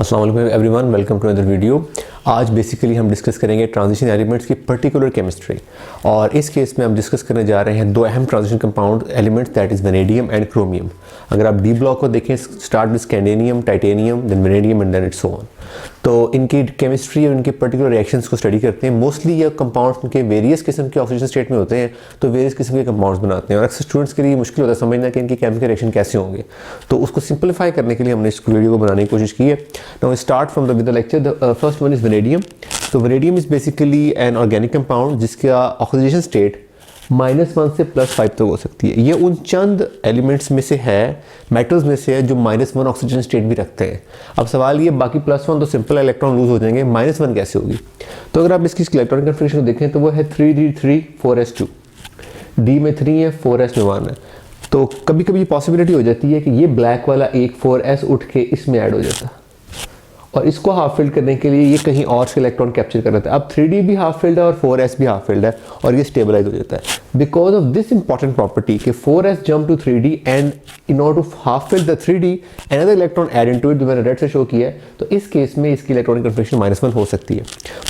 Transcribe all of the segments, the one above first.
अस्सलाम वालेकुम everyone, welcome to other video. आज बेसिकली हम डिस्कस करेंगे ट्रांजिशन एलिमेंट्स की पर्टिकुलर केमिस्ट्री, और इस केस में हम डिस्कस करने जा रहे हैं दो अहम transition compound elements, that is vanadium and chromium. अगर आप डी ब्लॉक को देखें, start with scandium, titanium, then vanadium and then it's so on. तो इनकी केमिस्ट्री और इनके पर्टिकुलर रिएक्शंस को स्टडी करते हैं। मोस्टली ये कंपाउंड्स उनके वेरियस किस्म के ऑक्सीजन स्टेट में होते हैं, तो वेरियस किस्म के कंपाउंड्स बनाते हैं, और अक्सर स्टूडेंट्स के लिए मुश्किल होता है समझना कि इनकी केमिकल रिएक्शन कैसे होंगे। तो उसको सिंपलीफाई करने के लिए हमने इस वीडियो को बनाने की कोशिश की है। Now start from the with the lecture. The first one is vanadium. तो vanadium is basically an organic compound जिसका ऑक्सीडेशन स्टेट -1 से +5 तक हो सकती है। ये उन चंद एलिमेंट्स में से है, मेटल्स में से है, जो -1 ऑक्सीजन स्टेट भी रखते हैं। अब सवाल ये, बाकी +1 तो सिंपल इलेक्ट्रॉन लूज हो जाएंगे, -1 कैसे होगी? तो अगर आप इसकी इलेक्ट्रॉनिक कन्फिगरेशन को देखें तो वो है 3d3 4s2, d में 3 है, 4s में 1 है। तो कभी कभी पॉसिबिलिटी हो जाती है कि ये ब्लैक वाला एक 4s उठ के इसमें ऐड हो जाता है, और इसको हाफ फिल्ड करने के लिए ये कहीं और से इलेक्ट्रॉन कैप्चर कर रहा था। अब 3d भी हाफ फिल्ड है और 4s भी हाफ फिल्ड है, और ये स्टेबलाइज हो जाता है because of this important property कि 4s jump to 3d and in order to half fill the 3d another electron add into it, जो मैंने रेड से शो किया है। तो इस केस में इसकी इलेक्ट्रॉनिक कन्फिगरेशन -1 हो सकती है।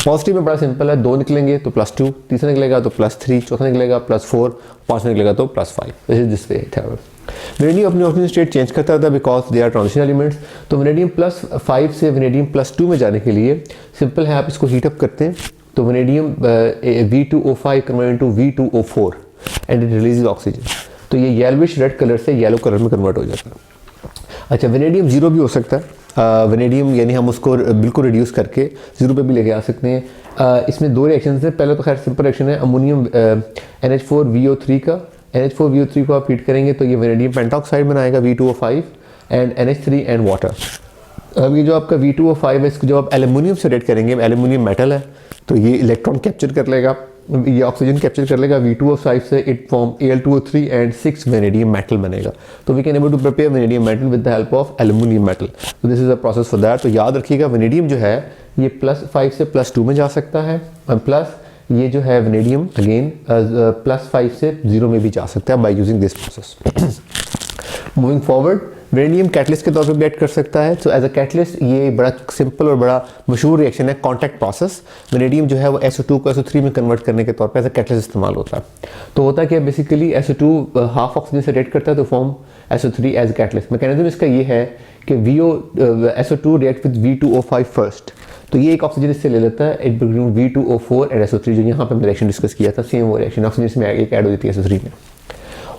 पॉजिटिव में बड़ा सिंपल है, 2 निकलेंगे तो +2, तीसरा निकलेगा तो +3, चौथा निकलेगा +4, पांचवा निकलेगा तो +5। This is this way. Vanadium अपनी ऑक्सीजन स्टेट चेंज करता था because they are transition elements. तो वेनेडियम +5 से वेनेडियम +2 में जाने के लिए सिंपल है, आप इसको हीट अप करते हैं तो vanadium V2O5 convert into V2O4 and it releases oxygen. तो ये येलोविश रेड कलर से येलो कलर में कन्वर्ट हो जाता है। अच्छा, वेनेडियम 0 भी हो सकता है। वेनेडियम यानी हम उसको बिल्कुल रिड्यूस करके 0 पे भी लेके आ सकते हैं। इसमें 2 रिएक्शन हैं। पहले तो खैर सिंपल रिएक्शन है, अमोनियम NH4VO3 का। NH4VO3 को आप हीट करेंगे तो ये वेनेडियम पेंटॉक्साइड बनाएगा V2O5 and NH3 and water. अब ये जो आपका V2O5 है, इसको जब आप एल्यूमिनियम से रेड करेंगे, एल्यूमिनियम मेटल है, तो ये इलेक्ट्रॉन कैप्चर कर लेगा, ये ऑक्सीजन कैप्चर कर लेगा V2O5 से, it form Al2O3 and 6 vanadium metal बनेगा। तो we can able to prepare vanadium metal with the help of aluminium metal. तो this is a process for that. तो याद रखिएगा, वेनेडियम जो है ये +5 से +2 में जा सकता है, और प्लस ये जो है वेनेडियम अगेन +5 से 0 में भी जा सकता है by using this process. Moving forward, vanadium catalyst के तौर पे भी ऐड कर सकता है। तो एज अ कैटलिस्ट ये बड़ा सिंपल और बड़ा मशहूर रिएक्शन है, कॉन्टैक्ट प्रोसेस। वेनेडियम जो है वो SO2 को SO3 में कन्वर्ट करने के तौर पे एज अ कैटलिस्ट इस्तेमाल होता है। तो होता क्या, बेसिकली SO2 हाफ ऑक्सीजन से रिएक्ट करता है तो form SO3 as catalyst. Mechanism इसका ये है कि SO2 react with V2O5 first, तो ये एक ऑक्सीजन इससे ले लेता है, it become V2O4 and SO3, जो यहाँ पे हमने रिएक्शन डिस्कस किया था, सेम वो रिएक्शन ऑक्सीजन इसमें एक ऐड हो जाती है SO3 में।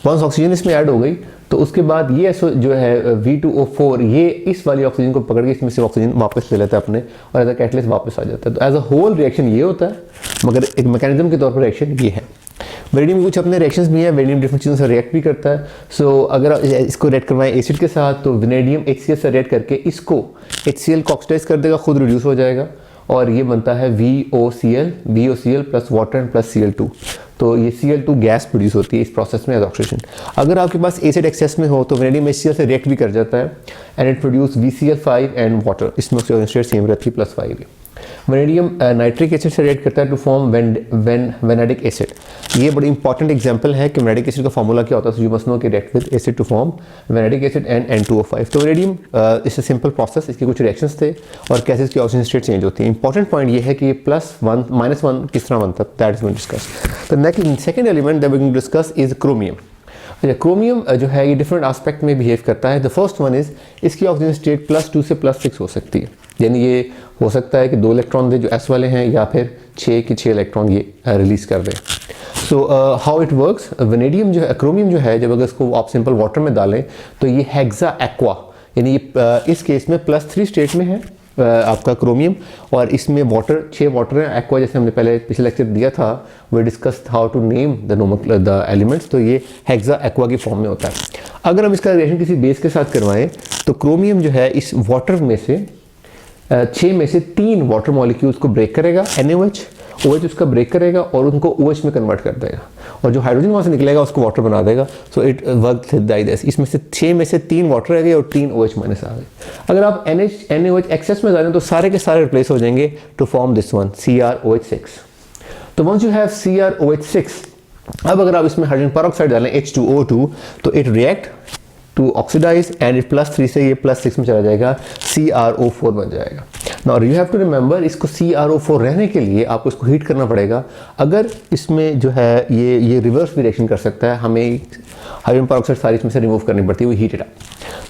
वंस ऑक्सीजन इसमें ऐड हो गई तो उसके बाद ये जो है V2O4 ये इस वाली ऑक्सीजन को पकड़ के इसमें से ऑक्सीजन वापस ले लेता है अपने, और एज अ कैटलिस्ट वापस आ जाता है। तो एज अ होल रिएक्शन ये होता है, मगर एक मैकेनिज्म के तौर पर रिएक्शन ये है। वेनेडियम में कुछ अपने रिएक्शंस भी हैं, वेनेडियम डिफरेंट चीज़ों से रिएक्ट भी करता है। सो अगर इसको रिएक्ट करवाएं एसिड के साथ तो वेनेडियम HCl से रिएक्ट करके इसको HCl को ऑक्सीडाइज कर देगा, खुद रिड्यूस हो जाएगा, और ये बनता है VOCl plus water and plus Cl2। तो ये Cl2 गैस प्रोड्यूस होती है इस प्रोसेस में एज ऑक्सीडेशन। अगर आपके पास एसिड एक्सेस में हो तो वेनेडियम HCl से रिएक्ट भी कर जाता है and it produce VCl5 and water, इसमें ऑक्सीजन स्टेट सेम रहती है +5 है। वेनेडियम नाइट्रिक एसिड से रिएक्ट करता है टू फॉर्म वेनेडिक एसिड। ये बड़ी इंपॉर्टेंट एग्जांपल है कि वेनेडिक एसिड का फॉर्मूला क्या होता है। सो यू मस्ट नो कि react with acid to form vanadic acid and N2O5। तो vanadium it's a simple process, इसके कुछ रिएक्शंस थे और कैसे इसकी ऑक्सीजन स्टेट चेंज होती है। इंपॉर्टेंट पॉइंट ये है कि ये +1 -1 किस तरह बनता है, that is going to discuss. The next second element that we going to discuss is chromium. Chromium जो है ये डिफरेंट एस्पेक्ट में बिहेव करता है। द फर्स्ट वन इज इसकी ऑक्सीजन स्टेट +2 से +6 हो सकती है, यानी ये हो सकता है कि 2 इलेक्ट्रॉन दे जो S वाले हैं, या फिर 6 के 6 इलेक्ट्रॉन ये रिलीज कर दें। So how it works, vanadium जो है, क्रोमियम जो है, जब अगर इसको आप सिंपल वाटर में डालें तो ये हेक्सा एक्वा, यानी ये इस केस में +3 स्टेट में है आपका क्रोमियम, और इसमें वाटर 6 वाटर है। एक्वा जैसे हमने पहले पिछले लेक्चर दिया था, we discuss how to name the elements, तो ये हेक्सा एक्वा की फॉर्म में होता है। अगर हम इसका रिएक्शन किसी बेस के साथ करवाएं तो क्रोमियम जो है इस वाटर में से 6 में से 3 वाटर मॉलिक्यूल्स को ब्रेक करेगा, NaOH, OH उसका ब्रेक करेगा और उनको OH में कन्वर्ट कर देगा, और जो हाइड्रोजन वहाँ से निकलेगा उसको वाटर बना देगा। So it work like this. इसमें से 6 में से 3 वाटर रह गए और 3 OH माइनस आ गए। अगर आप NaOH एक्सेस में डालें तो सारे के सारे रिप्लेस हो जाएंगे to form this one CrOH6। तो वंस यू हैव CrOH6, अब अगर आप इसमें हाइड्रोजन पेरोक्साइड डालें H2O2 तो it react to oxidise and it +3 से ये +6 में चला जाएगा, CrO4 बन जाएगा। Now you have to remember, इसको CrO4 रहने के लिए आपको इसको हीट करना पड़ेगा। अगर इसमें जो है ये रिवर्स भी रिएक्शन कर सकता है, हमें हाइड्रोजन पेरोक्साइड सारी इसमें से रिमूव करनी पड़ती है, वो heat it up.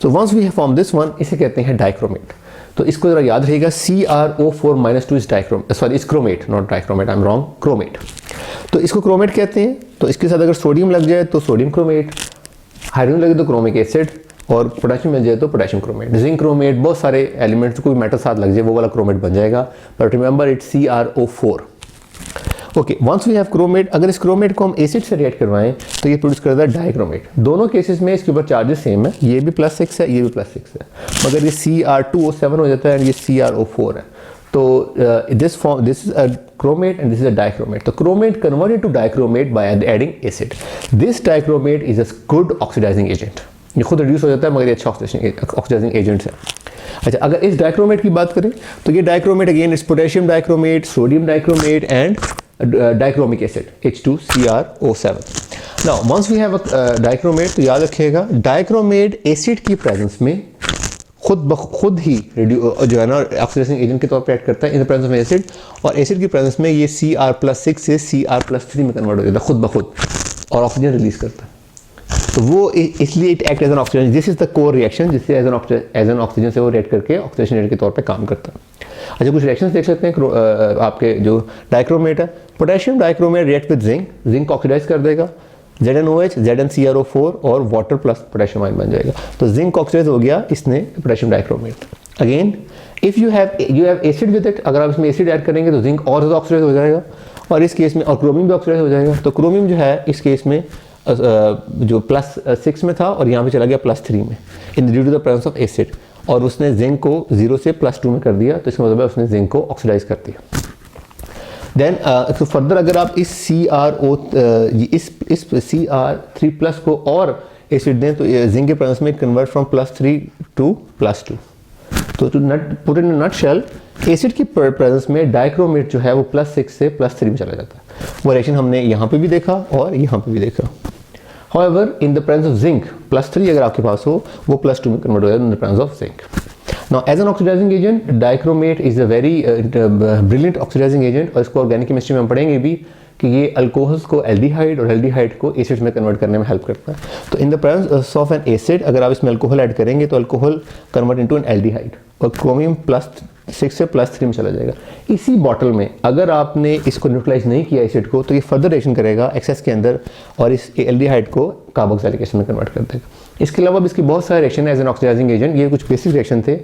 So once we have form this one, इसे कहते हैं डाइक्रोमेट। तो इसको जरा याद रहिएगा, CrO4-2 is is chromate, not dichromate, I am wrong, chromate. तो इसको क्रोमेट कहते हैं। तो इसके साथ अगर सोडियम लग जाए तो सोडियम क्रोमेट, हाइड्रोजन लगे तो क्रोमिक एसिड, और पोटेशियम मिल जाए तो पोटेशियम क्रोमेट, जिंक क्रोमेट, बहुत सारे एलिमेंट्स, कोई मेटल साथ लग जाए वो वाला क्रोमेट बन जाएगा। But remember it's CrO4। Okay, once we have chromate, अगर इस क्रोमेट को हम एसिड से रिएक्ट करवाएं तो ये प्रोड्यूस करता है डाइक्रोमेट। दोनों केसेस में इसके ऊपर चार्जेस सेम है, ये भी +6 है, ये भी +6 है, मगर ये Cr2O7 हो जाता है और ये CrO4 है। तो this is a chromate and this is a dichromate. So chromate converted to dichromate by adding acid. This dichromate is a good oxidizing agent. ये खुद रिड्यूस हो जाता है मगर ये अच्छा ऑक्सीडाइजिंग एजेंट है। अच्छा, अगर इस डाइक्रोमेट की बात करें तो ये dichromate again is potassium dichromate, sodium dichromate and dichromic acid H2CrO7. Now once we have a dichromate, तो याद रखिएगा डाइक्रोमेट एसिड की प्रेजेंस में खुद ही जो है ना ऑक्सीडाइजिंग एजेंट के तौर पे एक्ट करता है in the presence of acid, और एसिड की प्रेजेंस में ये Cr+6 से Cr+3 में कन्वर्ट हो जाता है खुद ब खुद, और ऑक्सीजन रिलीज करता है। तो वो इसलिए it act as an oxygen. This is the core reaction जिससे एज एन ऑक्सीजन से वो रिएक्ट करके ऑक्सीडेशन एजेंट के तौर पे काम करता है। अच्छा, कुछ रिएक्शंस देख सकते हैं आपके जो डाइक्रोमेट है। Potassium dichromate react with zinc oxidise कर देगा, ZnOH, ZnCrO4 और वाटर प्लस पोटेशियम आयन बन जाएगा। तो जिंक ऑक्सीडाइज हो गया इसने potassium dichromate. Again if you have acid with it, अगर आप इसमें एसिड ऐड करेंगे तो जिंक और ज़्यादा ऑक्सीडाइज हो जाएगा, और इस केस में और क्रोमियम भी ऑक्सीडाइज हो जाएगा। तो क्रोमियम जो है इस केस में जो +6 में था और यहाँ पे चला गया +3 में in due to the presence of acid, और उसने जिंक को 0 से +2 में कर दिया। तो इसका मतलब है उसने जिंक को ऑक्सीडाइज कर दिया। देन तो फर्दर अगर आप इस Cr3+ को और एसिड दें तो जिंक के प्रेजेंस में कन्वर्ट फ्रॉम +3 टू +2। तो to put in a nutshell, acid की प्रेजेंस में डाइक्रोमेट जो है वो +6 से +3 में चला जाता है। वो रिएक्शन हमने यहाँ पे भी देखा और यहाँ पे भी देखा। However, in the presence of zinc, +3 अगर आपके पास हो वो +2 में कन्वर्ट हो जाता है in the presence of zinc. Now, as an oxidizing agent, dichromate is a very brilliant oxidizing agent, और इसको ऑर्गेनिक केमिस्ट्री में हम पढ़ेंगे भी कि ये अल्कोहल्स को एल्डिहाइड और एल्डिहाइड को एसिड्स में कन्वर्ट करने में हेल्प करता है। तो in the presence of N acid अगर आप इसमें अल्कोहल ऐड करेंगे तो alcohol convert into an aldehyde, और क्रोमियम +6 से +3 में चला जाएगा। इसी बॉटल में अगर आपने इसको न्यूट्रलाइज नहीं किया एसिड को तो ये फर्दर रिएक्शन करेगा एक्सेस के अंदर और इस एल्डिहाइड को कार्बोक्सिलिक एसिड में कन्वर्ट कर देगा। इसके अलावा भी इसके बहुत सारे रिएक्शन है एज एन ऑक्सीडाइजिंग एजेंट। ये कुछ बेसिक रिएक्शन थे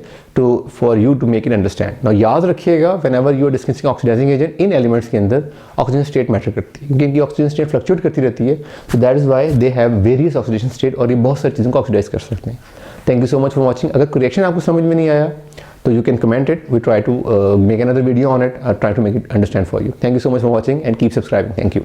for you to make it understand. Now याद रखिएगा whenever you are discussing oxidizing agent इन एलिमेंट्स के अंदर ऑक्सीजन स्टेट मैटर करती है, क्योंकि इनकी ऑक्सीजन स्टेट फ्लक्चुएट करती रहती है। So that is why they have various oxidation state, और ये बहुत सारी चीज़ों को ऑक्सीडाइज कर सकते हैं। Thank you so much for watching. अगर कोई रिएक्शन आपको समझ में नहीं आया तो you can comment it. We try to make another video on it. Try to make it understand for you. Thank you so much for watching and keep subscribing. Thank you.